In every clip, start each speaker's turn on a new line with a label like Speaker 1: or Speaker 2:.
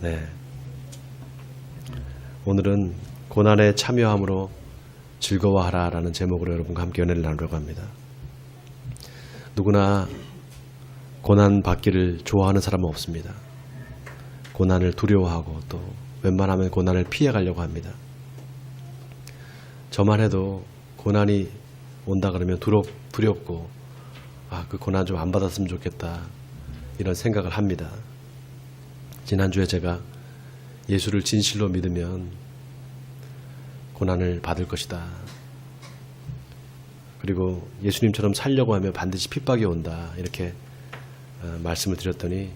Speaker 1: 네. 오늘은 고난에 참여함으로 즐거워하라 라는 제목으로 여러분과 함께 연애를 나누려고 합니다. 누구나 고난 받기를 좋아하는 사람은 없습니다. 고난을 두려워하고 또 웬만하면 고난을 피해가려고 합니다. 저만 해도 고난이 온다 그러면 두렵고 그 고난 좀 안 받았으면 좋겠다 이런 생각을 합니다. 지난주에 제가 예수를 진실로 믿으면 고난을 받을 것이다. 그리고 예수님처럼 살려고 하면 반드시 핍박이 온다. 이렇게 말씀을 드렸더니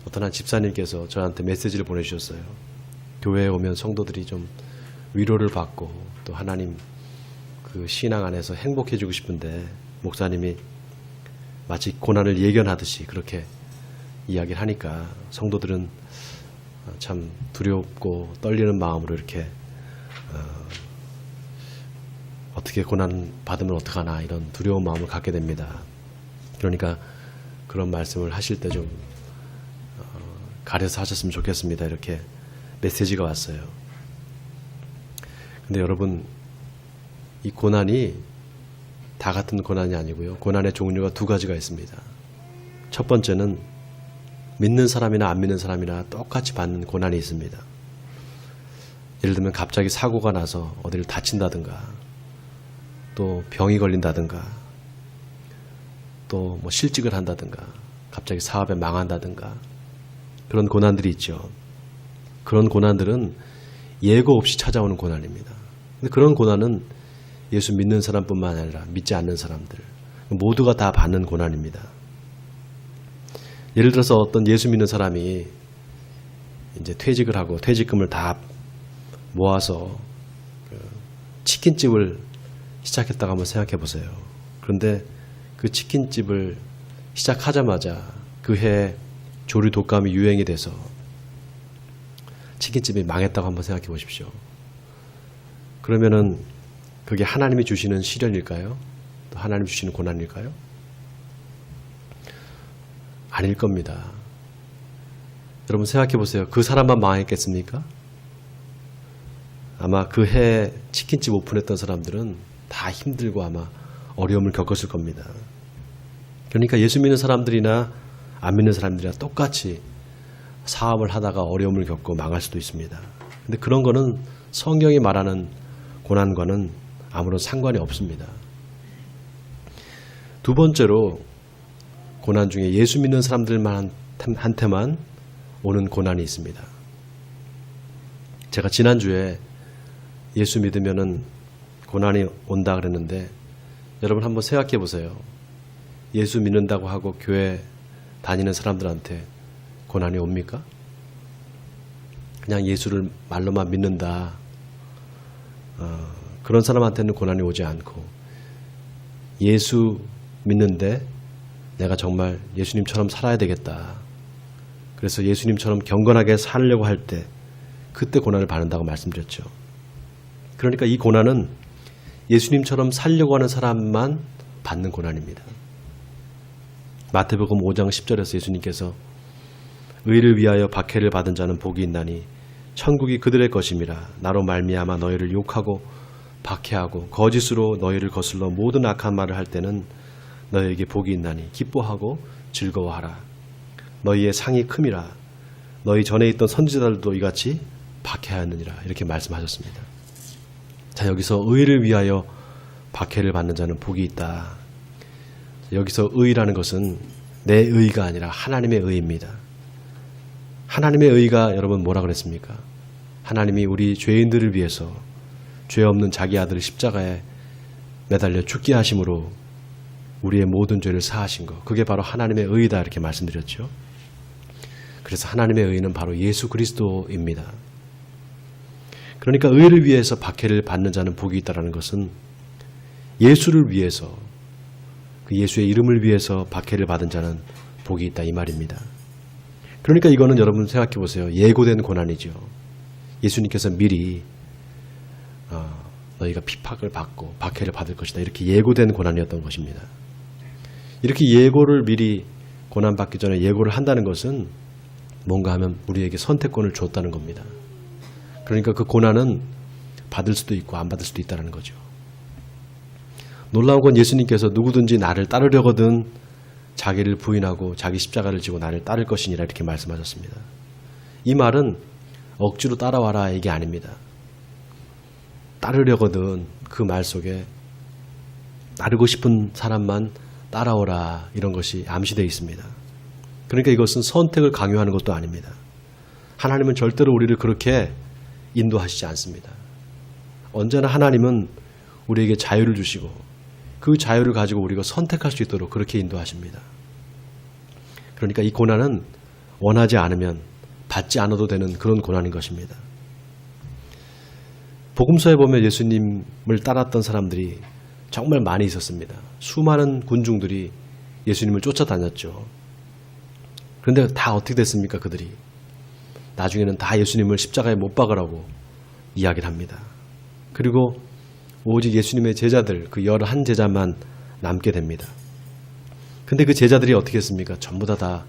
Speaker 1: 어떤 한 집사님께서 저한테 메시지를 보내주셨어요. 교회에 오면 성도들이 좀 위로를 받고 또 하나님 그 신앙 안에서 행복해지고 싶은데 목사님이 마치 고난을 예견하듯이 그렇게 이야기를 하니까 성도들은 참 두렵고 떨리는 마음으로 이렇게 어떻게 고난 받으면 어떡하나 이런 두려운 마음을 갖게 됩니다. 그러니까 그런 말씀을 하실 때 좀 가려서 하셨으면 좋겠습니다. 이렇게 메시지가 왔어요. 근데 여러분, 이 고난이 다 같은 고난이 아니고요. 고난의 종류가 두 가지가 있습니다. 첫 번째는 믿는 사람이나 안 믿는 사람이나 똑같이 받는 고난이 있습니다. 예를 들면 갑자기 사고가 나서 어디를 다친다든가 또 병이 걸린다든가 또 뭐 실직을 한다든가 갑자기 사업에 망한다든가 그런 고난들이 있죠. 그런 고난들은 예고 없이 찾아오는 고난입니다. 근데 그런 고난은 예수 믿는 사람뿐만 아니라 믿지 않는 사람들 모두가 다 받는 고난입니다. 예를 들어서 어떤 예수 믿는 사람이 이제 퇴직을 하고 퇴직금을 다 모아서 치킨집을 시작했다고 한번 생각해 보세요. 그런데 그 치킨집을 시작하자마자 그 해에 조류 독감이 유행이 돼서 치킨집이 망했다고 한번 생각해 보십시오. 그러면은 그게 하나님이 주시는 시련일까요? 또 하나님이 주시는 고난일까요? 아닐 겁니다. 여러분 생각해 보세요. 그 사람만 망했겠습니까? 아마 그 해 치킨집 오픈했던 사람들은 다 힘들고 아마 어려움을 겪었을 겁니다. 그러니까 예수 믿는 사람들이나 안 믿는 사람들이나 똑같이 사업을 하다가 어려움을 겪고 망할 수도 있습니다. 근데 그런 거는 성경이 말하는 고난과는 아무런 상관이 없습니다. 두 번째로 고난 중에 예수 믿는 사람들한테만 오는 고난이 있습니다. 제가 지난주에 예수 믿으면은 고난이 온다 그랬는데 여러분 한번 생각해 보세요. 예수 믿는다고 하고 교회 다니는 사람들한테 고난이 옵니까? 그냥 예수를 말로만 믿는다. 그런 사람한테는 고난이 오지 않고 예수 믿는데 내가 정말 예수님처럼 살아야 되겠다. 그래서 예수님처럼 경건하게 살려고 할 때 그때 고난을 받는다고 말씀드렸죠. 그러니까 이 고난은 예수님처럼 살려고 하는 사람만 받는 고난입니다. 마태복음 5장 10절에서 예수님께서 의를 위하여 박해를 받은 자는 복이 있나니 천국이 그들의 것임이라. 나로 말미암아 너희를 욕하고 박해하고 거짓으로 너희를 거슬러 모든 악한 말을 할 때는 너희에게 복이 있나니 기뻐하고 즐거워하라. 너희의 상이 큼이라. 너희 전에 있던 선지자들도 이같이 박해하였느니라. 이렇게 말씀하셨습니다. 자, 여기서 의를 위하여 박해를 받는 자는 복이 있다. 여기서 의라는 것은 내 의가 아니라 하나님의 의입니다. 하나님의 의가 여러분 뭐라 그랬습니까? 하나님이 우리 죄인들을 위해서 죄 없는 자기 아들을 십자가에 매달려 죽게 하심으로 우리의 모든 죄를 사하신 것, 그게 바로 하나님의 의이다 이렇게 말씀드렸죠. 그래서 하나님의 의는 바로 예수 그리스도입니다. 그러니까 의를 위해서 박해를 받는 자는 복이 있다는 것은 예수를 위해서 그 예수의 이름을 위해서 박해를 받은 자는 복이 있다 이 말입니다. 그러니까 이거는 여러분 생각해 보세요. 예고된 고난이죠. 예수님께서 미리 너희가 핍박을 받고 박해를 받을 것이다 이렇게 예고된 고난이었던 것입니다. 이렇게 예고를 미리 고난받기 전에 예고를 한다는 것은 뭔가 하면 우리에게 선택권을 줬다는 겁니다. 그러니까 그 고난은 받을 수도 있고 안 받을 수도 있다는 거죠. 놀라운 건 예수님께서 누구든지 나를 따르려거든 자기를 부인하고 자기 십자가를 지고 나를 따를 것이니라 이렇게 말씀하셨습니다. 이 말은 억지로 따라와라 이게 아닙니다. 따르려거든 그 말 속에 따르고 싶은 사람만 따라오라 이런 것이 암시되어 있습니다. 그러니까 이것은 선택을 강요하는 것도 아닙니다. 하나님은 절대로 우리를 그렇게 인도하시지 않습니다. 언제나 하나님은 우리에게 자유를 주시고 그 자유를 가지고 우리가 선택할 수 있도록 그렇게 인도하십니다. 그러니까 이 고난은 원하지 않으면 받지 않아도 되는 그런 고난인 것입니다. 복음서에 보면 예수님을 따랐던 사람들이 정말 많이 있었습니다. 수많은 군중들이 예수님을 쫓아다녔죠. 그런데 다 어떻게 됐습니까? 그들이 나중에는 다 예수님을 십자가에 못 박으라고 이야기를 합니다. 그리고 오직 예수님의 제자들, 그 11제자만 남게 됩니다. 근데 그 제자들이 어떻게 했습니까? 전부 다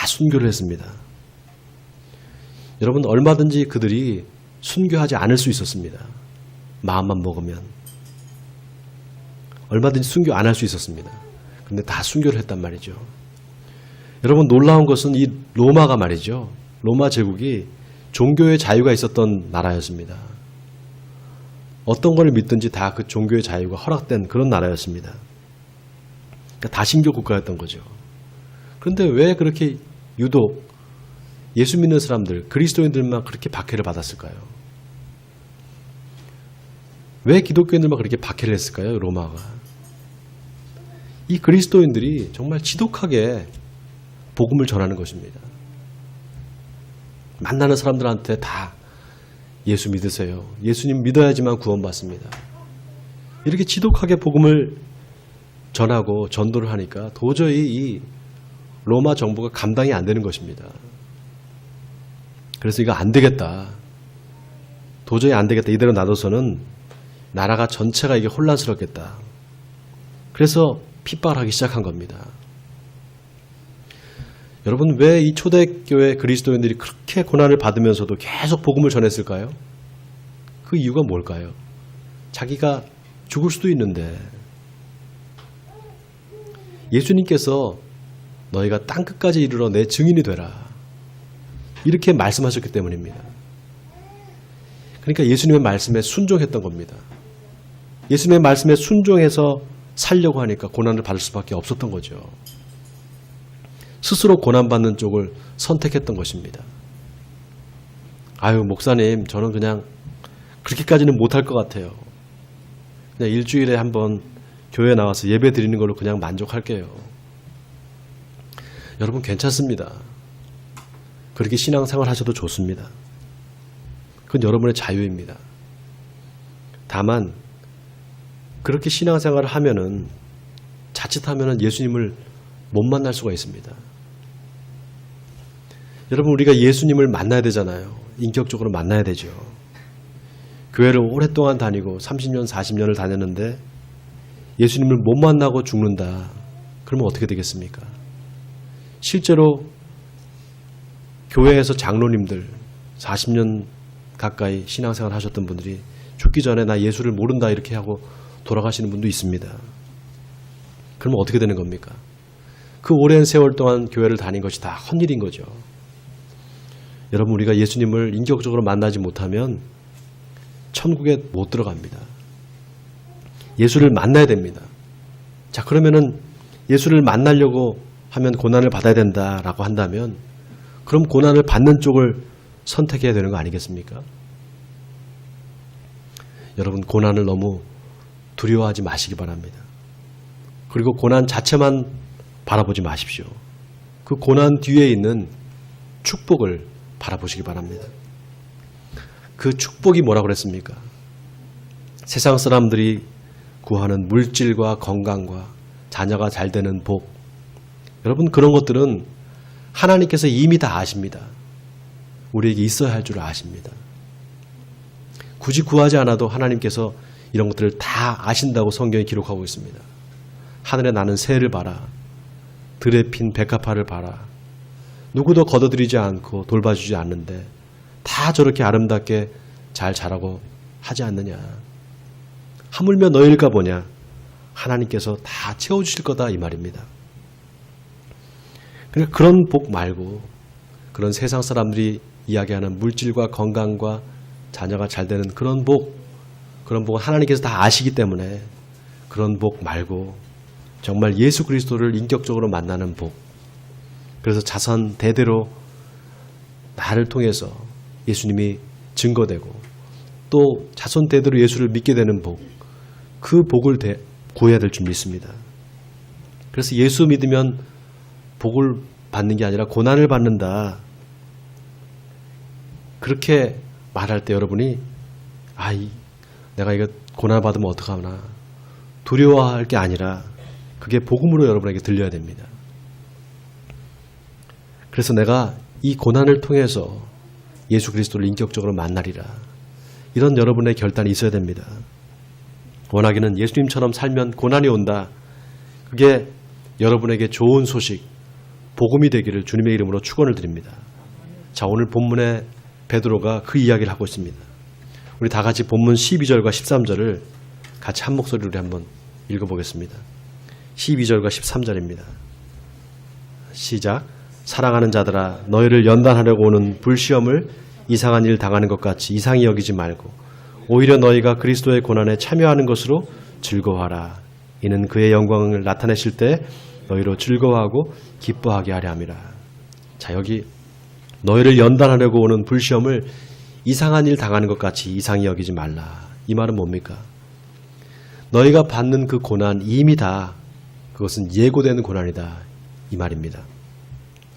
Speaker 1: 순교를 했습니다. 여러분, 얼마든지 그들이 순교하지 않을 수 있었습니다. 마음만 먹으면. 얼마든지 순교 안 할 수 있었습니다. 근데 다 순교를 했단 말이죠. 여러분, 놀라운 것은 이 로마가 말이죠. 로마 제국이 종교의 자유가 있었던 나라였습니다. 어떤 걸 믿든지 다 그 종교의 자유가 허락된 그런 나라였습니다. 그러니까 다신교 국가였던 거죠. 그런데 왜 그렇게 유독 예수 믿는 사람들, 그리스도인들만 그렇게 박해를 받았을까요? 왜 기독교인들만 그렇게 박해를 했을까요? 로마가. 이 그리스도인들이 정말 지독하게 복음을 전하는 것입니다. 만나는 사람들한테 다 예수 믿으세요. 예수님 믿어야지만 구원받습니다. 이렇게 지독하게 복음을 전하고 전도를 하니까 도저히 이 로마 정부가 감당이 안 되는 것입니다. 그래서 이거 안 되겠다. 도저히 안 되겠다. 이대로 놔둬서는 나라가 전체가 이게 혼란스럽겠다. 그래서 핍박을 하기 시작한 겁니다. 여러분, 왜 이 초대교회 그리스도인들이 그렇게 고난을 받으면서도 계속 복음을 전했을까요? 그 이유가 뭘까요? 자기가 죽을 수도 있는데 예수님께서 너희가 땅끝까지 이르러 내 증인이 되라 이렇게 말씀하셨기 때문입니다. 그러니까 예수님의 말씀에 순종했던 겁니다. 예수님의 말씀에 순종해서 살려고 하니까 고난을 받을 수밖에 없었던 거죠. 스스로 고난받는 쪽을 선택했던 것입니다. 아유, 목사님, 저는 그냥 그렇게까지는 못할 것 같아요. 그냥 일주일에 한번 교회 나와서 예배 드리는 걸로 그냥 만족할게요. 여러분, 괜찮습니다. 그렇게 신앙생활 하셔도 좋습니다. 그건 여러분의 자유입니다. 다만 그렇게 신앙생활을 하면은 자칫하면은 예수님을 못 만날 수가 있습니다. 여러분, 우리가 예수님을 만나야 되잖아요. 인격적으로 만나야 되죠. 교회를 오랫동안 다니고 30년, 40년을 다녔는데 예수님을 못 만나고 죽는다. 그러면 어떻게 되겠습니까? 실제로 교회에서 장로님들 40년 가까이 신앙생활 하셨던 분들이 죽기 전에 나 예수를 모른다 이렇게 하고 돌아가시는 분도 있습니다. 그러면 어떻게 되는 겁니까? 그 오랜 세월 동안 교회를 다닌 것이 다 헛일인 거죠. 여러분, 우리가 예수님을 인격적으로 만나지 못하면 천국에 못 들어갑니다. 예수를 만나야 됩니다. 자, 그러면은 예수를 만나려고 하면 고난을 받아야 된다라고 한다면 그럼 고난을 받는 쪽을 선택해야 되는 거 아니겠습니까? 여러분, 고난을 너무 두려워하지 마시기 바랍니다. 그리고 고난 자체만 바라보지 마십시오. 그 고난 뒤에 있는 축복을 바라보시기 바랍니다. 그 축복이 뭐라고 그랬습니까? 세상 사람들이 구하는 물질과 건강과 자녀가 잘 되는 복. 여러분, 그런 것들은 하나님께서 이미 다 아십니다. 우리에게 있어야 할 줄 아십니다. 굳이 구하지 않아도 하나님께서 이런 것들을 다 아신다고 성경에 기록하고 있습니다. 하늘에 나는 새를 봐라. 들에 핀 백합화를 봐라. 누구도 걷어들이지 않고 돌봐주지 않는데 다 저렇게 아름답게 잘 자라고 하지 않느냐. 하물며 너희일까 보냐. 하나님께서 다 채워주실 거다 이 말입니다. 그러니까 그런 복 말고 그런 세상 사람들이 이야기하는 물질과 건강과 자녀가 잘 되는 그런 복은 하나님께서 다 아시기 때문에 그런 복 말고 정말 예수 그리스도를 인격적으로 만나는 복, 그래서 자선 대대로 나를 통해서 예수님이 증거되고 또 자손 대대로 예수를 믿게 되는 복, 그 복을 구해야 될 줄 믿습니다. 그래서 예수 믿으면 복을 받는 게 아니라 고난을 받는다. 그렇게 말할 때 여러분이 내가 이거 고난 받으면 어떡하나 두려워할 게 아니라 그게 복음으로 여러분에게 들려야 됩니다. 그래서 내가 이 고난을 통해서 예수 그리스도를 인격적으로 만나리라. 이런 여러분의 결단이 있어야 됩니다. 원하기는 예수님처럼 살면 고난이 온다. 그게 여러분에게 좋은 소식, 복음이 되기를 주님의 이름으로 축원을 드립니다. 자, 오늘 본문에 베드로가 그 이야기를 하고 있습니다. 우리 다 같이 본문 12절과 13절을 같이 한 목소리로 한번 읽어보겠습니다. 12절과 13절입니다. 시작. 사랑하는 자들아, 너희를 연단하려고 오는 불시험을 이상한 일 당하는 것 같이 이상히 여기지 말고 오히려 너희가 그리스도의 고난에 참여하는 것으로 즐거워하라. 이는 그의 영광을 나타내실 때 너희로 즐거워하고 기뻐하게 하려 함이라. 자, 여기 너희를 연단하려고 오는 불시험을 이상한 일 당하는 것 같이 이상히 여기지 말라. 이 말은 뭡니까? 너희가 받는 그 고난 이미 다 그것은 예고되는 고난이다. 이 말입니다.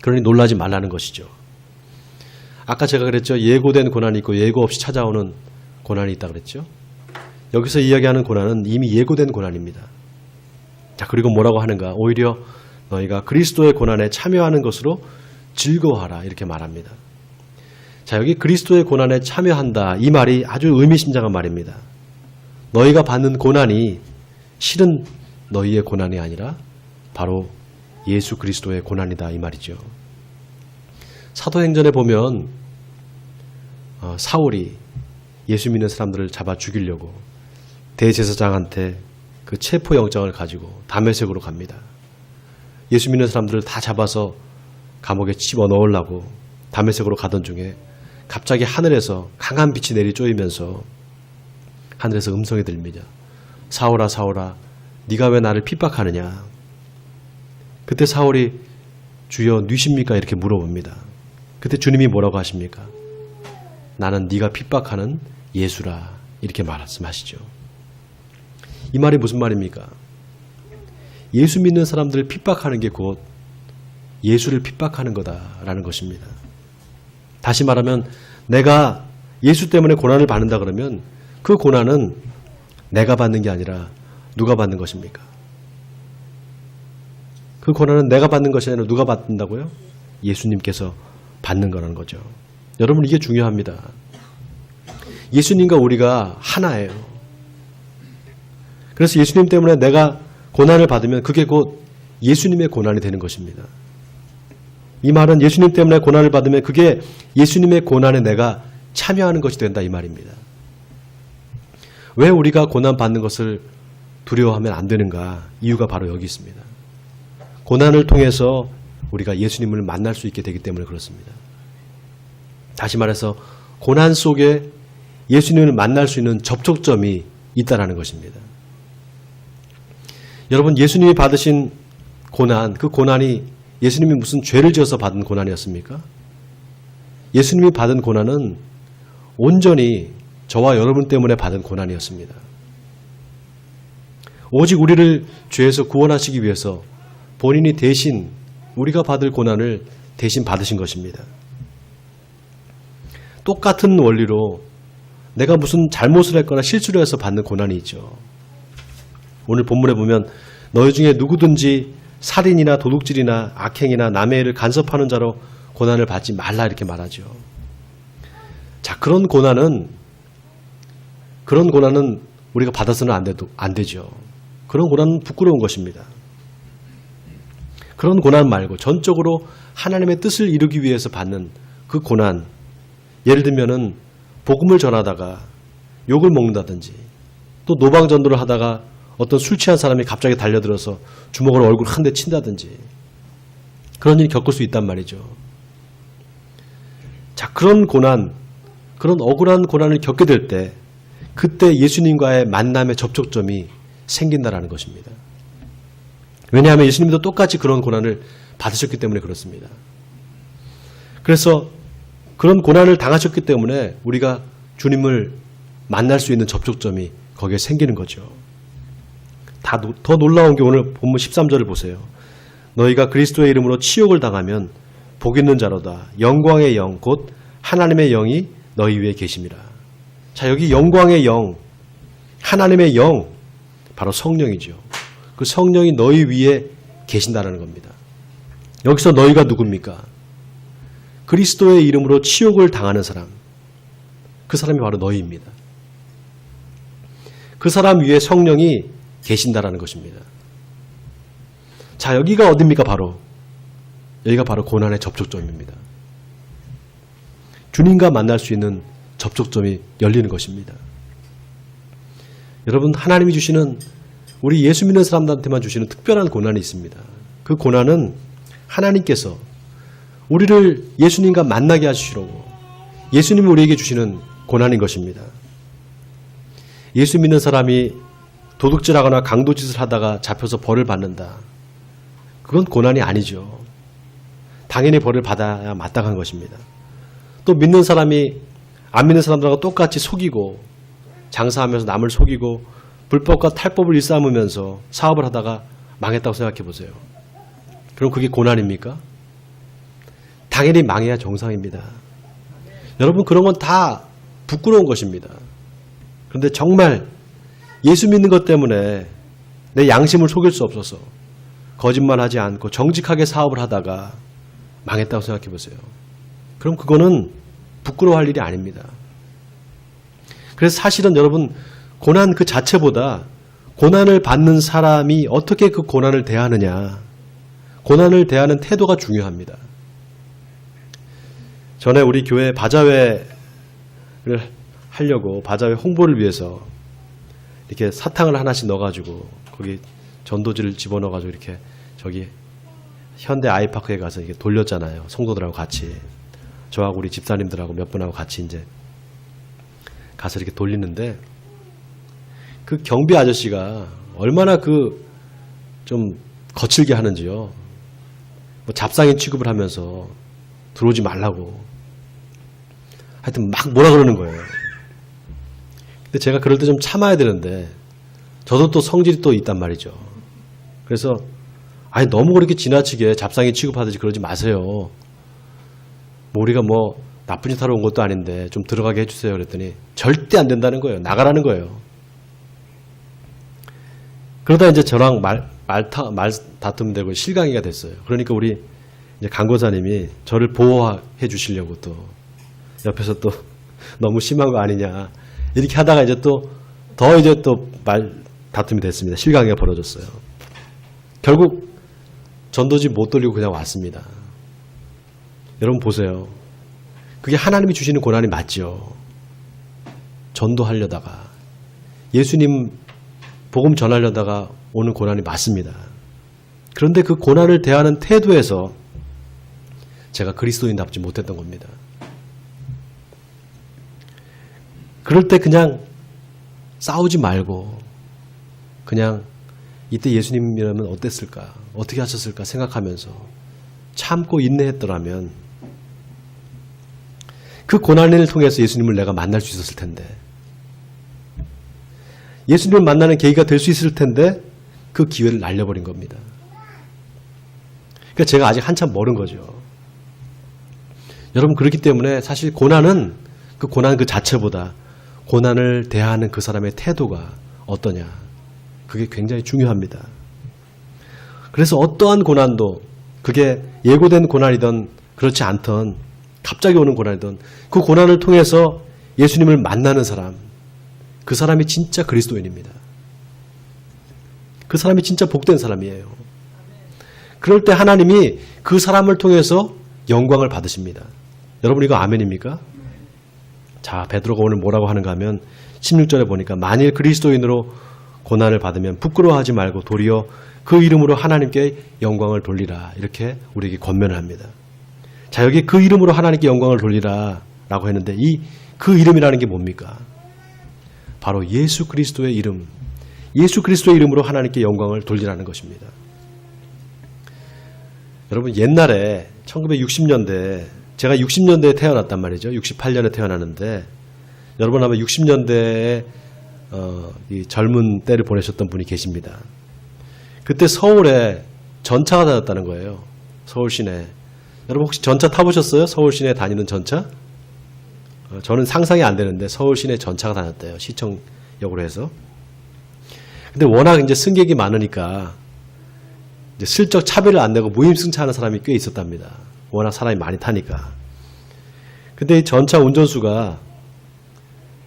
Speaker 1: 그러니 놀라지 말라는 것이죠. 아까 제가 그랬죠. 예고된 고난이 있고 예고 없이 찾아오는 고난이 있다 그랬죠. 여기서 이야기하는 고난은 이미 예고된 고난입니다. 자, 그리고 뭐라고 하는가? 오히려 너희가 그리스도의 고난에 참여하는 것으로 즐거워하라. 이렇게 말합니다. 자, 여기 그리스도의 고난에 참여한다. 이 말이 아주 의미심장한 말입니다. 너희가 받는 고난이 실은 너희의 고난이 아니라 바로 예수 그리스도의 고난이다. 이 말이죠. 사도행전에 보면 사울이 예수 믿는 사람들을 잡아 죽이려고 대제사장한테 그 체포영장을 가지고 다메섹으로 갑니다. 예수 믿는 사람들을 다 잡아서 감옥에 집어넣으려고 다메섹으로 가던 중에 갑자기 하늘에서 강한 빛이 내리 쪼이면서 하늘에서 음성이 들립니다. 사울아 사울아 네가 왜 나를 핍박하느냐. 그때 사울이 주여 누십니까? 이렇게 물어봅니다. 그때 주님이 뭐라고 하십니까? 나는 네가 핍박하는 예수라. 이렇게 말씀하시죠. 이 말이 무슨 말입니까? 예수 믿는 사람들을 핍박하는 게 곧 예수를 핍박하는 거다라는 것입니다. 다시 말하면 내가 예수 때문에 고난을 받는다 그러면 그 고난은 내가 받는 게 아니라 누가 받는 것입니까? 그 고난은 내가 받는 것이 아니라 누가 받는다고요? 예수님께서 받는 거라는 거죠. 여러분, 이게 중요합니다. 예수님과 우리가 하나예요. 그래서 예수님 때문에 내가 고난을 받으면 그게 곧 예수님의 고난이 되는 것입니다. 이 말은 예수님 때문에 고난을 받으면 그게 예수님의 고난에 내가 참여하는 것이 된다 이 말입니다. 왜 우리가 고난 받는 것을 두려워하면 안 되는가? 이유가 바로 여기 있습니다. 고난을 통해서 우리가 예수님을 만날 수 있게 되기 때문에 그렇습니다. 다시 말해서 고난 속에 예수님을 만날 수 있는 접촉점이 있다는 것입니다. 여러분, 예수님이 받으신 고난, 그 고난이 예수님이 무슨 죄를 지어서 받은 고난이었습니까? 예수님이 받은 고난은 온전히 저와 여러분 때문에 받은 고난이었습니다. 오직 우리를 죄에서 구원하시기 위해서 본인이 대신 우리가 받을 고난을 대신 받으신 것입니다. 똑같은 원리로 내가 무슨 잘못을 했거나 실수를 해서 받는 고난이 있죠. 오늘 본문에 보면 너희 중에 누구든지 살인이나 도둑질이나 악행이나 남의 일을 간섭하는 자로 고난을 받지 말라 이렇게 말하죠. 자, 그런 고난은 우리가 받아서는 안 되죠. 그런 고난은 부끄러운 것입니다. 그런 고난 말고 전적으로 하나님의 뜻을 이루기 위해서 받는 그 고난, 예를 들면은 복음을 전하다가 욕을 먹는다든지, 또 노방전도를 하다가 어떤 술 취한 사람이 갑자기 달려들어서 주먹으로 얼굴 한 대 친다든지, 그런 일이 겪을 수 있단 말이죠. 자, 그런 고난, 그런 억울한 고난을 겪게 될 때 그때 예수님과의 만남의 접촉점이 생긴다라는 것입니다. 왜냐하면 예수님도 똑같이 그런 고난을 받으셨기 때문에 그렇습니다. 그래서 그런 고난을 당하셨기 때문에 우리가 주님을 만날 수 있는 접촉점이 거기에 생기는 거죠. 더 놀라운 게 오늘 본문 13절을 보세요. 너희가 그리스도의 이름으로 치욕을 당하면 복 있는 자로다. 영광의 영 곧 하나님의 영이 너희 위에 계심이라. 자, 여기 영광의 영, 하나님의 영, 바로 성령이죠. 그 성령이 너희 위에 계신다는 겁니다. 여기서 너희가 누굽니까? 그리스도의 이름으로 치욕을 당하는 사람, 그 사람이 바로 너희입니다. 그 사람 위에 성령이 계신다라는 것입니다. 자, 여기가 어딥니까? 여기가 바로 고난의 접촉점입니다. 주님과 만날 수 있는 접촉점이 열리는 것입니다. 여러분, 하나님이 주시는, 우리 예수 믿는 사람들한테만 주시는 특별한 고난이 있습니다. 그 고난은 하나님께서 우리를 예수님과 만나게 하시려고 예수님이 우리에게 주시는 고난인 것입니다. 예수 믿는 사람이 도둑질하거나 강도짓을 하다가 잡혀서 벌을 받는다. 그건 고난이 아니죠. 당연히 벌을 받아야 마땅한 것입니다. 또 믿는 사람이 안 믿는 사람들하고 똑같이 속이고 장사하면서 남을 속이고 불법과 탈법을 일삼으면서 사업을 하다가 망했다고 생각해 보세요. 그럼 그게 고난입니까? 당연히 망해야 정상입니다. 여러분, 그런 건 다 부끄러운 것입니다. 그런데 정말 예수 믿는 것 때문에 내 양심을 속일 수 없어서 거짓말하지 않고 정직하게 사업을 하다가 망했다고 생각해 보세요. 그럼 그거는 부끄러워할 일이 아닙니다. 그래서 사실은 여러분, 고난 그 자체보다 고난을 받는 사람이 어떻게 그 고난을 대하느냐, 고난을 대하는 태도가 중요합니다. 전에 우리 교회 바자회를 하려고 바자회 홍보를 위해서 이렇게 사탕을 하나씩 넣어가지고 거기 전도지를 집어넣어가지고 이렇게 저기 현대 아이파크에 가서 이렇게 돌렸잖아요. 성도들하고 같이. 저하고 우리 집사님들하고 몇 분하고 같이 이제 가서 이렇게 돌리는데, 그 경비 아저씨가 얼마나 좀 거칠게 하는지요. 뭐 잡상인 취급을 하면서 들어오지 말라고. 하여튼 막 뭐라 그러는 거예요. 근데 제가 그럴 때 좀 참아야 되는데 저도 또 성질이 또 있단 말이죠. 그래서 아니, 너무 그렇게 지나치게 잡상인 취급하듯이 그러지 마세요. 뭐 우리가 뭐 나쁜 짓 하러 온 것도 아닌데 좀 들어가게 해주세요. 그랬더니 절대 안 된다는 거예요. 나가라는 거예요. 그러다 이제 저랑 말 다툼 되고 실강이가 됐어요. 그러니까 우리 이제 강고사님이 저를 보호해 주시려고 또 옆에서 또 너무 심한 거 아니냐 이렇게 하다가 이제 또 말 다툼이 됐습니다. 실강이가 벌어졌어요. 결국 전도지 못 돌리고 그냥 왔습니다. 여러분 보세요. 그게 하나님이 주시는 고난이 맞죠. 전도하려다가 예수님 복음 전하려다가 오는 고난이 맞습니다. 그런데 그 고난을 대하는 태도에서 제가 그리스도인답지 못했던 겁니다. 그럴 때 그냥 싸우지 말고 그냥 이때 예수님이라면 어땠을까, 어떻게 하셨을까 생각하면서 참고 인내했더라면 그 고난을 통해서 예수님을 내가 만날 수 있었을 텐데, 예수님을 만나는 계기가 될 수 있을 텐데 그 기회를 날려버린 겁니다. 그러니까 제가 아직 한참 멀은 거죠. 여러분, 그렇기 때문에 사실 고난 그 자체보다 고난을 대하는 그 사람의 태도가 어떠냐, 그게 굉장히 중요합니다. 그래서 어떠한 고난도, 그게 예고된 고난이든 그렇지 않던 갑자기 오는 고난이든 그 고난을 통해서 예수님을 만나는 사람, 그 사람이 진짜 그리스도인입니다. 그 사람이 진짜 복된 사람이에요. 그럴 때 하나님이 그 사람을 통해서 영광을 받으십니다. 여러분 이거 아멘입니까? 자, 베드로가 오늘 뭐라고 하는가 하면 16절에 보니까 만일 그리스도인으로 고난을 받으면 부끄러워하지 말고 도리어 그 이름으로 하나님께 영광을 돌리라. 이렇게 우리에게 권면을 합니다. 자, 여기 그 이름으로 하나님께 영광을 돌리라 라고 했는데 이 그 이름이라는 게 뭡니까? 바로 예수 그리스도의 이름. 예수 그리스도의 이름으로 하나님께 영광을 돌리라는 것입니다. 여러분 옛날에 1960년대 제가 60년대에 태어났단 말이죠. 68년에 태어났는데 여러분 아마 60년대에 이 젊은 때를 보내셨던 분이 계십니다. 그때 서울에 전차가 다녔다는 거예요. 서울 시내. 여러분 혹시 전차 타보셨어요? 서울 시내 다니는 전차? 저는 상상이 안 되는데 서울 시내 전차가 다녔대요. 시청역으로 해서. 근데 워낙 이제 승객이 많으니까 이제 슬쩍 차비를 안 내고 무임승차하는 사람이 꽤 있었답니다. 워낙 사람이 많이 타니까. 근데 이 전차 운전수가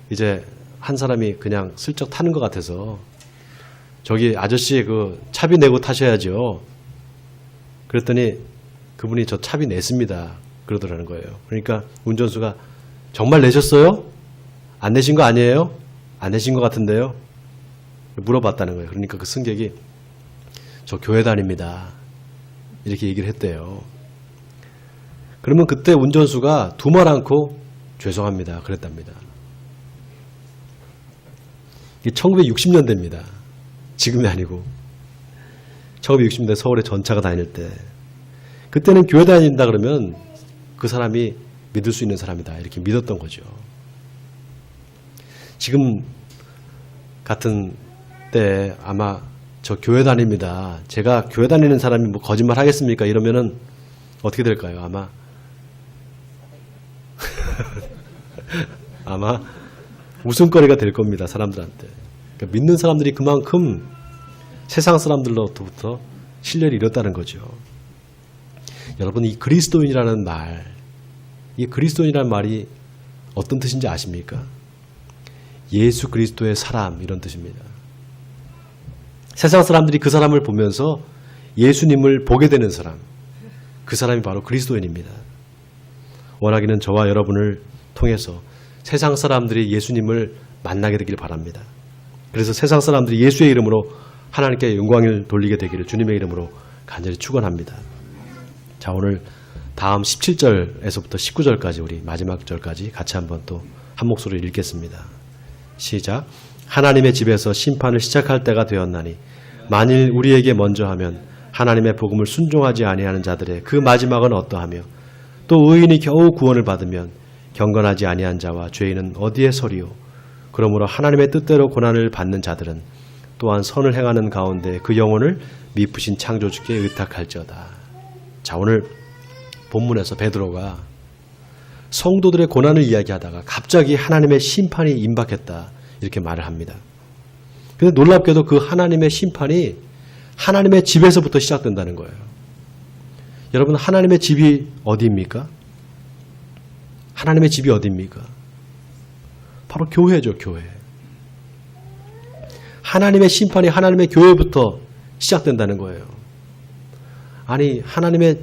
Speaker 1: 이제 한 사람이 그냥 슬쩍 타는 것 같아서 저기 아저씨 그 차비 내고 타셔야죠. 그랬더니 그분이 저 차비 냈습니다. 그러더라는 거예요. 그러니까 운전수가 정말 내셨어요? 안 내신 거 아니에요? 안 내신 것 같은데요? 물어봤다는 거예요. 그러니까 그 승객이 저 교회 다닙니다. 이렇게 얘기를 했대요. 그러면 그때 운전수가 두 말 않고 죄송합니다. 그랬답니다. 이게 1960년대입니다. 지금이 아니고 1960년대 서울에 전차가 다닐 때 그때는 교회 다닌다 그러면 그 사람이 믿을 수 있는 사람이다 이렇게 믿었던 거죠. 지금 같은 때 아마 저 교회 다닙니다. 제가 교회 다니는 사람이 뭐 거짓말 하겠습니까? 이러면은 어떻게 될까요? 아마 웃음거리가 될 겁니다. 사람들한테. 그러니까 믿는 사람들이 그만큼 세상 사람들로부터 신뢰를 잃었다는 거죠. 여러분 이 그리스도인이라는 말, 이 그리스도인이라는 말이 어떤 뜻인지 아십니까? 예수 그리스도의 사람 이런 뜻입니다. 세상 사람들이 그 사람을 보면서 예수님을 보게 되는 사람, 그 사람이 바로 그리스도인입니다. 원하기는 저와 여러분을 통해서 세상 사람들이 예수님을 만나게 되길 바랍니다. 그래서 세상 사람들이 예수의 이름으로 하나님께 영광을 돌리게 되기를 주님의 이름으로 간절히 축원합니다. 자, 오늘 다음 17절에서부터 19절까지 우리 마지막 절까지 같이 한번 또 한 목소리를 읽겠습니다. 시작. 하나님의 집에서 심판을 시작할 때가 되었나니 만일 우리에게 먼저 하면 하나님의 복음을 순종하지 아니하는 자들의 그 마지막은 어떠하며 또 의인이 겨우 구원을 받으면 경건하지 아니한 자와 죄인은 어디에 서리요. 그러므로 하나님의 뜻대로 고난을 받는 자들은 또한 선을 행하는 가운데 그 영혼을 미쁘신 창조주께 의탁할지어다. 자, 오늘 본문에서 베드로가 성도들의 고난을 이야기하다가 갑자기 하나님의 심판이 임박했다 이렇게 말을 합니다. 그런데 놀랍게도 그 하나님의 심판이 하나님의 집에서부터 시작된다는 거예요. 여러분 하나님의 집이 어디입니까? 하나님의 집이 어디입니까? 바로 교회죠. 교회. 하나님의 심판이 하나님의 교회부터 시작된다는 거예요. 아니 하나님의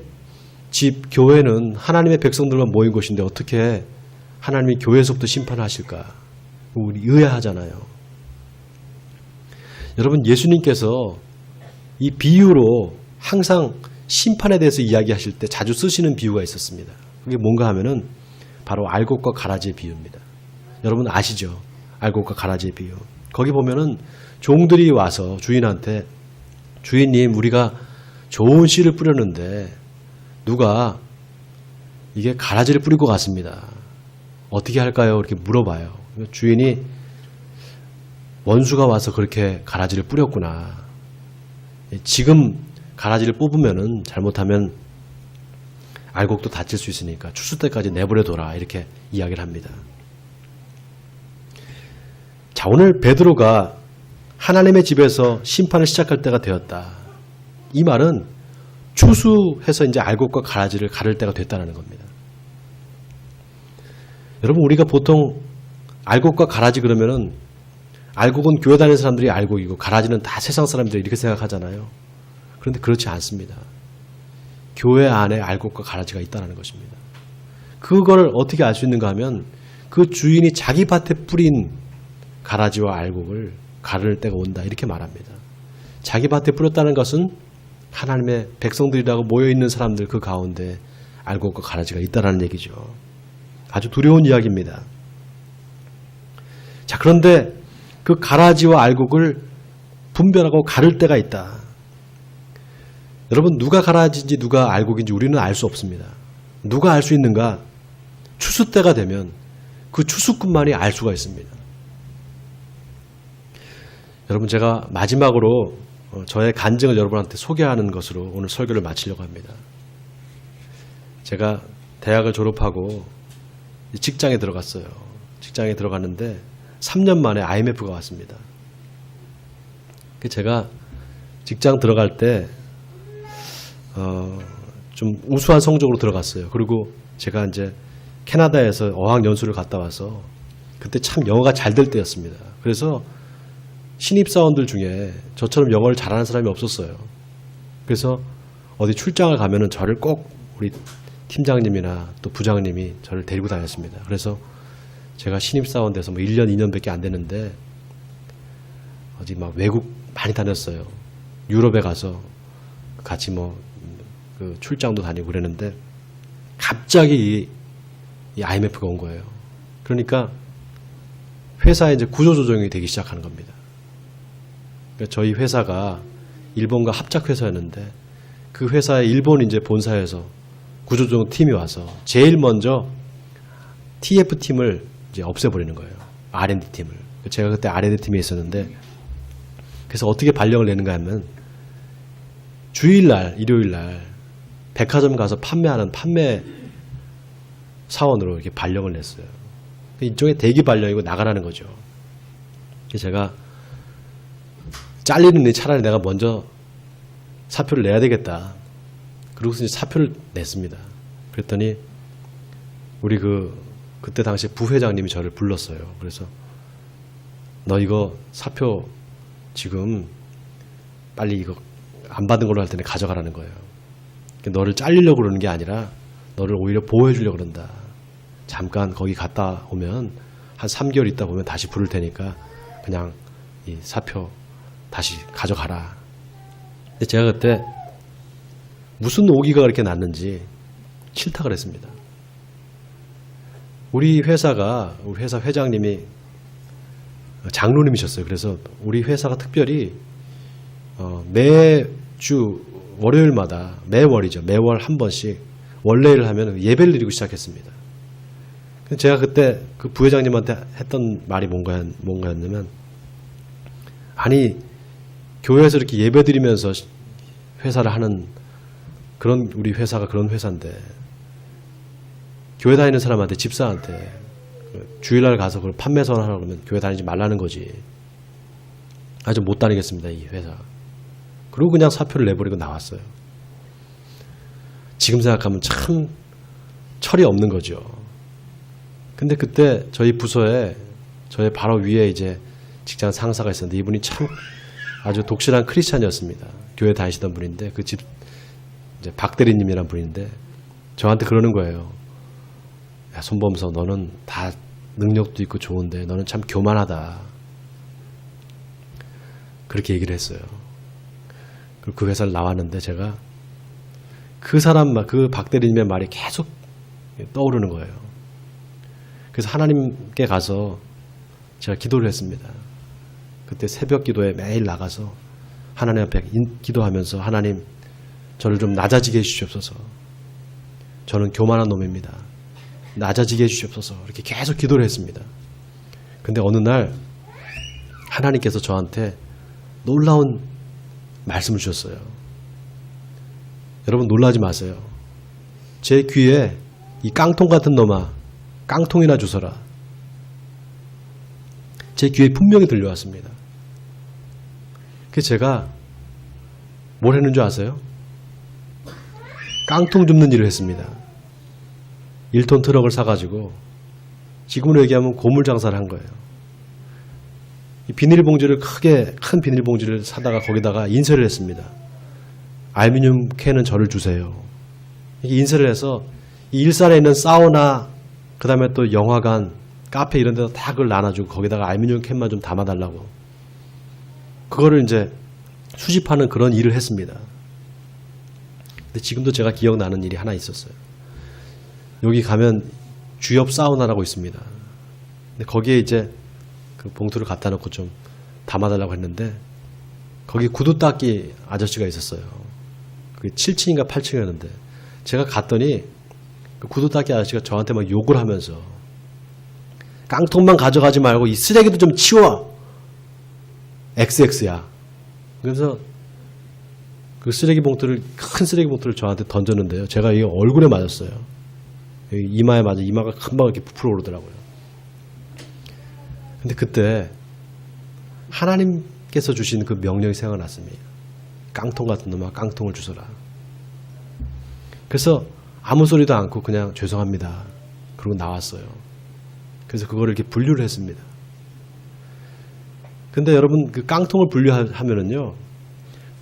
Speaker 1: 집 교회는 하나님의 백성들만 모인 곳인데 어떻게 하나님이 교회에서부터 심판하실까? 우리 의아하잖아요. 여러분 예수님께서 이 비유로 항상 심판에 대해서 이야기하실 때 자주 쓰시는 비유가 있었습니다. 그게 뭔가 하면은 바로 알곡과 가라지의 비유입니다. 여러분 아시죠? 알곡과 가라지의 비유. 거기 보면은 종들이 와서 주인한테 주인님 우리가 좋은 씨를 뿌렸는데 누가 이게 가라지를 뿌릴 것 같습니다. 어떻게 할까요? 이렇게 물어봐요. 주인이 원수가 와서 그렇게 가라지를 뿌렸구나. 지금 가라지를 뽑으면은 잘못하면 알곡도 다칠 수 있으니까 추수 때까지 내버려둬라 이렇게 이야기를 합니다. 자, 오늘 베드로가 하나님의 집에서 심판을 시작할 때가 되었다. 이 말은 추수해서 이제 알곡과 가라지를 가를 때가 됐다는 겁니다. 여러분 우리가 보통 알곡과 가라지 그러면은 알곡은 교회 다니는 사람들이 알곡이고 가라지는 다 세상 사람들이 이렇게 생각하잖아요. 그런데 그렇지 않습니다. 교회 안에 알곡과 가라지가 있다는 것입니다. 그걸 어떻게 알 수 있는가 하면 그 주인이 자기 밭에 뿌린 가라지와 알곡을 가를 때가 온다 이렇게 말합니다. 자기 밭에 뿌렸다는 것은 하나님의 백성들이라고 모여있는 사람들 그 가운데 알곡과 가라지가 있다는 얘기죠. 아주 두려운 이야기입니다. 자, 그런데 그 가라지와 알곡을 분별하고 가를 때가 있다. 여러분, 누가 가라지인지 누가 알곡인지 우리는 알 수 없습니다. 누가 알 수 있는가? 추수 때가 되면 그 추수꾼만이 알 수가 있습니다. 여러분, 제가 마지막으로 저의 간증을 여러분한테 소개하는 것으로 오늘 설교를 마치려고 합니다. 제가 대학을 졸업하고 직장에 들어갔어요. 직장에 들어갔는데 3년 만에 IMF가 왔습니다. 제가 직장 들어갈 때 좀 우수한 성적으로 들어갔어요. 그리고 제가 이제 캐나다에서 어학연수를 갔다 와서 그때 참 영어가 잘 될 때였습니다. 그래서 신입사원들 중에 저처럼 영어를 잘하는 사람이 없었어요. 그래서 어디 출장을 가면은 저를 꼭 우리 팀장님이나 또 부장님이 저를 데리고 다녔습니다. 그래서 제가 신입사원 돼서 뭐 1년, 2년밖에 안 됐는데 어디 막 외국 많이 다녔어요. 유럽에 가서 같이 그 출장도 다니고 그랬는데 갑자기 이 IMF가 온 거예요. 그러니까 회사에 이제 구조조정이 되기 시작하는 겁니다. 그러니까 저희 회사가 일본과 합작회사였는데 그 회사의 일본 이제 본사에서 구조조정 팀이 와서 제일 먼저 TF팀을 이제 없애버리는 거예요. R&D팀을. 제가 그때 R&D팀에 있었는데 그래서 어떻게 발령을 내는가 하면 주일날, 일요일날 백화점 가서 판매하는 판매 사원으로 이렇게 발령을 냈어요. 일종의 대기 발령이고 나가라는 거죠. 그래서 제가 잘리는 일 차라리 내가 먼저 사표를 내야 되겠다. 그러고서 이제 사표를 냈습니다. 그랬더니 우리 그때 당시 부회장님이 저를 불렀어요. 그래서 너 이거 사표 지금 빨리 이거 안 받은 걸로 할 테니 가져가라는 거예요. 너를 잘리려고 그러는 게 아니라 너를 오히려 보호해 주려고 그런다. 잠깐 거기 갔다 오면 한 3개월 있다 보면 다시 부를 테니까 그냥 이 사표 다시 가져가라. 근데 제가 그때 무슨 오기가 그렇게 났는지 실탁을 했습니다. 우리 회사 회장님이 장로님이셨어요. 그래서 우리 회사가 특별히 매주 월요일마다 매월 한 번씩 원래를 하면 예배를 드리고 시작했습니다. 제가 그때 그 부회장님한테 했던 말이 뭔가였냐면 아니 교회에서 이렇게 예배 드리면서 회사를 하는 그런 우리 회사가 그런 회사인데 교회 다니는 사람한테 집사한테 주일날 가서 그걸 판매선 하라고 그러면 교회 다니지 말라는 거지. 아주 못 다니겠습니다 이 회사. 그리고 그냥 사표를 내버리고 나왔어요. 지금 생각하면 참 철이 없는 거죠. 근데 그때 저희 부서에 저의 바로 위에 이제 직장 상사가 있었는데 이분이 참 아주 독실한 크리스찬이었습니다. 교회 다니시던 분인데 그 집 이제 박 대리님이란 분인데 저한테 그러는 거예요. 야, 손범서 너는 다 능력도 있고 좋은데 너는 참 교만하다. 그렇게 얘기를 했어요. 그리고 그 회사를 나왔는데 제가 그 박 대리님의 말이 계속 떠오르는 거예요. 그래서 하나님께 가서 제가 기도를 했습니다. 그때 새벽 기도에 매일 나가서 하나님 앞에 기도하면서 하나님 저를 좀 낮아지게 해주시옵소서. 저는 교만한 놈입니다. 낮아지게 해주시옵소서. 이렇게 계속 기도를 했습니다. 근데 어느 날 하나님께서 저한테 놀라운 말씀을 주셨어요. 여러분 놀라지 마세요. 제 귀에 이 깡통 같은 놈아 깡통이나 주서라. 제 귀에 분명히 들려왔습니다. 그래서 제가 뭘 했는 줄 아세요? 깡통 줍는 일을 했습니다. 1톤 트럭을 사가지고 지금으로 얘기하면 고물 장사를 한 거예요. 이 비닐봉지를 큰 비닐봉지를 사다가 거기다가 인쇄를 했습니다. 알루미늄 캔은 저를 주세요. 인쇄를 해서 이 일산에 있는 사우나, 그 다음에 또 영화관, 카페 이런 데다 다 그걸 나눠주고 거기다가 알루미늄 캔만 좀 담아달라고. 그거를 이제 수집하는 그런 일을 했습니다. 근데 지금도 제가 기억나는 일이 하나 있었어요. 여기 가면 주엽 사우나라고 있습니다. 근데 거기에 이제 그 봉투를 갖다 놓고 좀 담아달라고 했는데 거기 구두 닦기 아저씨가 있었어요. 그게 7층인가 8층이었는데 제가 갔더니 그 구두 닦기 아저씨가 저한테 막 욕을 하면서 깡통만 가져가지 말고 이 쓰레기도 좀 치워! XX야. 그래서 그 쓰레기 봉투를, 큰 쓰레기 봉투를 저한테 던졌는데요. 제가 이 얼굴에 맞았어요. 여기 이마에 맞아 이마가 금방 이렇게 부풀어 오르더라고요. 근데 그때 하나님께서 주신 그 명령이 생각났습니다. 깡통 같은 놈아 깡통을 주소라. 그래서 아무 소리도 않고 그냥 죄송합니다. 그러고 나왔어요. 그래서 그거를 이렇게 분류를 했습니다. 근데 여러분 그 깡통을 분류하면은요.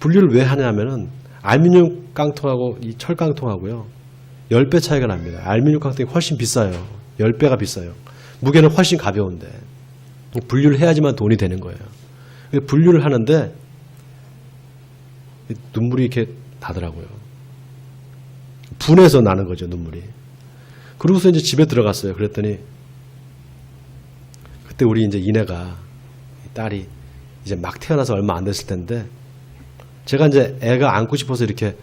Speaker 1: 분류를 왜 하냐면은 알루미늄 깡통하고 이 철 깡통하고요. 10배 차이가 납니다. 알루미늄 깡통이 훨씬 비싸요. 10배가 비싸요. 무게는 훨씬 가벼운데 분류를 해야지만 돈이 되는 거예요. 분류를 하는데 눈물이 이렇게 나더라고요. 분해서 나는 거죠, 눈물이. 그러고서 이제 집에 들어갔어요. 그랬더니 그때 우리 이제 이내가 딸이 이제 막 태어나서 얼마 안 됐을 텐데 제가 이제 애가 안고 싶어서 이렇게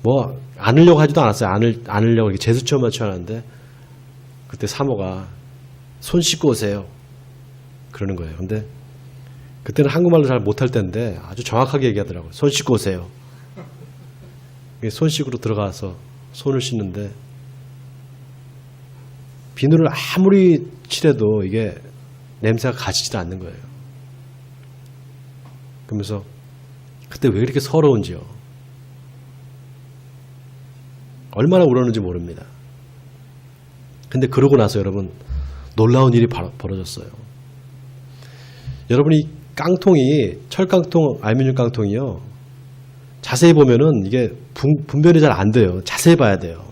Speaker 1: 뭐 안으려고 하지도 않았어요. 안으려고 이렇게 제스처만 취하는데 그때 사모가 손 씻고 오세요. 그러는 거예요. 근데 그때는 한국말로 잘 못할 때인데 아주 정확하게 얘기하더라고요. 손 씻고 오세요. 손 씻으러 들어가서 손을 씻는데 비누를 아무리 칠해도 이게 냄새가 가시지도 않는 거예요. 그러면서 그때 왜 이렇게 서러운지요. 얼마나 울었는지 모릅니다. 근데 그러고 나서 여러분 놀라운 일이 벌어졌어요. 여러분이 깡통이 철깡통, 알루미늄 깡통이요. 자세히 보면은 이게 분별이 잘 안 돼요. 자세히 봐야 돼요.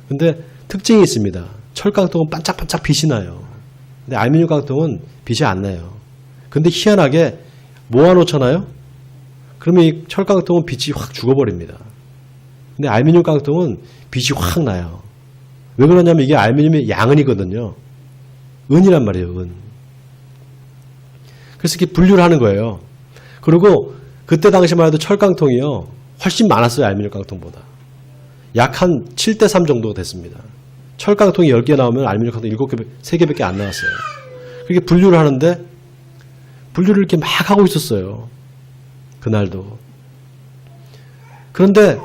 Speaker 1: 근데 특징이 있습니다. 철깡통은 반짝반짝 빛이 나요. 근데 알루미늄 깡통은 빛이 안 나요. 근데 희한하게 모아놓잖아요. 그러면 이 철깡통은 빛이 확 죽어버립니다. 근데 알루미늄 깡통은 빛이 확 나요. 왜 그러냐면 이게 알루미늄이 양은이거든요. 은이란 말이에요. 은. 그래서 이렇게 분류를 하는 거예요. 그리고 그때 당시만 해도 철깡통이요. 훨씬 많았어요. 알루미늄 깡통보다. 약 한 7대3 정도 됐습니다. 철깡통이 10개 나오면 알루미늄 깡통 7개, 3개밖에 안 나왔어요. 그렇게 분류를 하는데 분류를 이렇게 막 하고 있었어요. 그날도. 그런데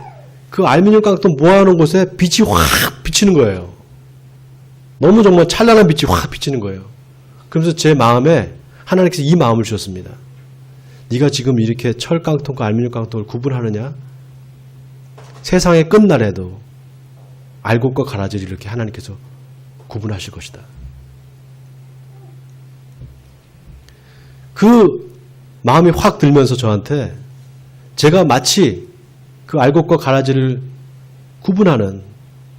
Speaker 1: 그 알루미늄 깡통 모아놓은 곳에 빛이 확 비치는 거예요. 너무 정말 찬란한 빛이 확 비치는 거예요. 그러면서 제 마음에 하나님께서 이 마음을 주셨습니다. 네가 지금 이렇게 철 깡통과 알루미늄 깡통을 구분하느냐? 세상의 끝날에도 알곡과 가라지를 이렇게 하나님께서 구분하실 것이다. 그 마음이 확 들면서 저한테 제가 마치 그 알곡과 가라지를 구분하는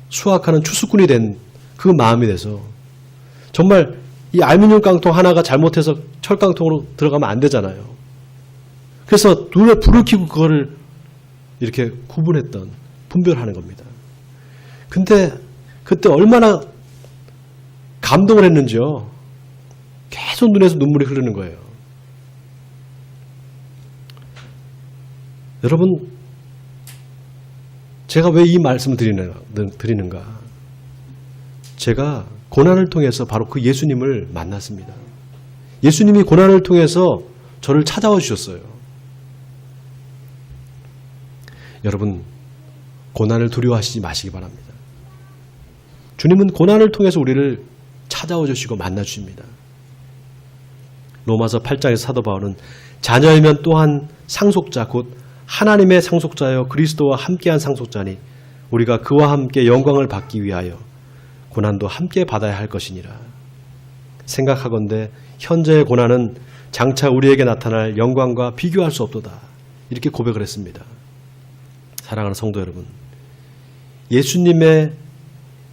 Speaker 1: 수확하는 추수꾼이 된 그 마음이 돼서 정말 이 알루미늄 깡통 하나가 잘못해서 철깡통으로 들어가면 안 되잖아요. 그래서 눈에 불을 켜고 그거를 이렇게 구분했던, 분별하는 겁니다. 근데 그때 얼마나 감동을 했는지요. 계속 눈에서 눈물이 흐르는 거예요. 여러분, 제가 왜 이 말씀을 드리는가? 제가 고난을 통해서 바로 그 예수님을 만났습니다. 예수님이 고난을 통해서 저를 찾아와 주셨어요. 여러분, 고난을 두려워하시지 마시기 바랍니다. 주님은 고난을 통해서 우리를 찾아와 주시고 만나 주십니다. 로마서 8장에서 사도 바울은 자녀이면 또한 상속자 곧 하나님의 상속자여 그리스도와 함께한 상속자니 우리가 그와 함께 영광을 받기 위하여 고난도 함께 받아야 할 것이니라. 생각하건대 현재의 고난은 장차 우리에게 나타날 영광과 비교할 수 없도다. 이렇게 고백을 했습니다. 사랑하는 성도 여러분, 예수님의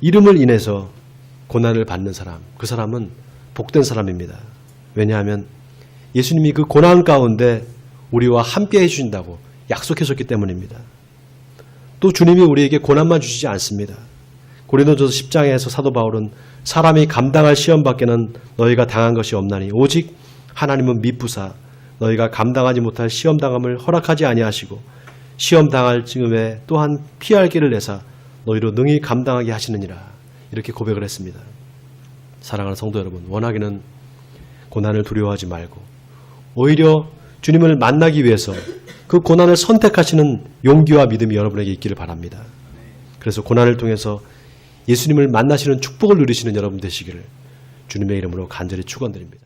Speaker 1: 이름을 인해서 고난을 받는 사람, 그 사람은 복된 사람입니다. 왜냐하면 예수님이 그 고난 가운데 우리와 함께 해주신다고 약속하셨기 때문입니다. 또 주님이 우리에게 고난만 주시지 않습니다. 고린도전서 10장에서 사도 바울은 사람이 감당할 시험밖에는 너희가 당한 것이 없나니 오직 하나님은 미쁘사 너희가 감당하지 못할 시험당함을 허락하지 아니하시고 시험당할 즈음에 또한 피할 길을 내사 너희로 능히 감당하게 하시느니라, 이렇게 고백을 했습니다. 사랑하는 성도 여러분, 원하기는 고난을 두려워하지 말고 오히려 주님을 만나기 위해서 그 고난을 선택하시는 용기와 믿음이 여러분에게 있기를 바랍니다. 그래서 고난을 통해서 예수님을 만나시는 축복을 누리시는 여러분 되시기를 주님의 이름으로 간절히 축원드립니다.